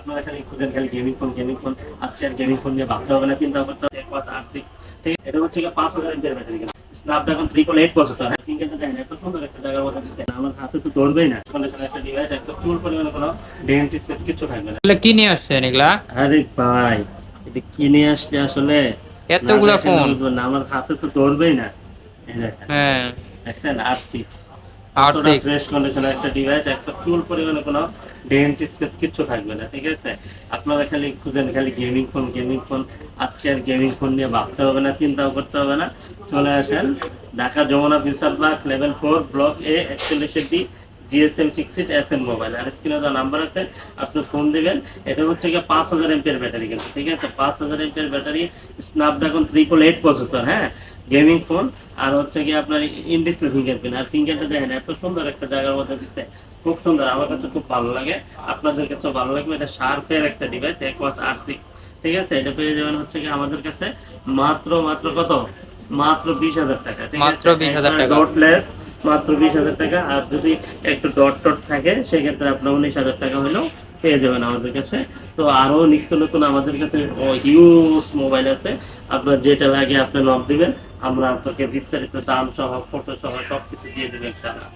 আপনারা খালি খুঁজেন খালি গেমিং ফোন আজকে আর গেমিং ফোন নিয়ে ভাবতে হবে না, চিন্তা করতে হবে। ঠিক আছে, এটা হচ্ছে 5000 এমপিআর ব্যাটারি, স্ন্যাপড্রাগন 888 প্রসেসর। হ্যাঁ, ফিঙ্গারটা দেখেন এত সুন্দর একটা জায়গার মধ্যে দিতে, আমার হাতে তো ধরবেই না। কন্ডিশন একটা ডিভাইস, একটা চুল পরিমাণে কোনো ডেন্ট স্পেস কিছু থাকবে না। এগুলা কি নিয়ে আসছেন এগুলা? আরে ভাই, এটা কিনে আসছে আসলে এতগুলা ফোন? না, আমার হাতে তো ধরবেই না। এই দেখেন, হ্যাঁ, দেখছেন R6 R6 ফ্রেশ কন্ডিশনের একটা ডিভাইস, একটা চুল পরিমাণে কোনো ডেন্ট স্পেস কিচ্ছু থাকবে না। ঠিক আছে, আপনারা খালি খুঁজেন খালি গেমিং ফোন আজকে আর গেমিং ফোন নিয়ে ভাবতে হবে না, চিন্তাও করতে হবে না। চলে আসেন Dhaka Jamuna future park level 4 block A 41 GSM fixed SM mobile. আর স্ক্রিনে যে নাম্বার আছে আপনি ফোন দিবেন। এটা হচ্ছে 5000 এমপিআর ব্যাটারি কিন্তু, ঠিক আছে, 5000 এমপিআর ব্যাটারি, স্ন্যাপড্রাগন 888 প্রসেসর। হ্যাঁ, গেমিং ফোন। আর হচ্ছে কি আপনার ইন ডিসপ্লে ফিঙ্গারপ্রিন্ট, আর ফিঙ্গারটা দেখেন এত সুন্দর একটা জায়গার মধ্যে দিতে, খুব সুন্দর। আমার কাছে খুব ভালো লাগে, আপনাদের কাছেও ভালো লাগবে। এটা শার্পের একটা ডিভাইস, একোয়াস R6। ঠিক আছে, এটা পেয়ে যাবেন হচ্ছে কি আমাদের কাছে মাত্র কত, মাত্র 20,000 টাকা। ঠিক আছে, মাত্র 20,000 টাকা। ডটলেস, মাত্র 20,000 টাকা। আর যদি একটু ডট টট থাকে সেক্ষেত্রে আপনার 19,000 টাকা হলেও পেয়ে যাবেন আমাদের কাছে। তো আরো নিত্য নতুন আমাদের কাছে হিউজ মোবাইল আছে, আপনার যেটা লাগে আপনি নক দিবেন, আমরা আপনাকে বিস্তারিত দাম সহ ফটো সহ সবকিছু দিয়ে দেবেন ইনশাআল্লাহ।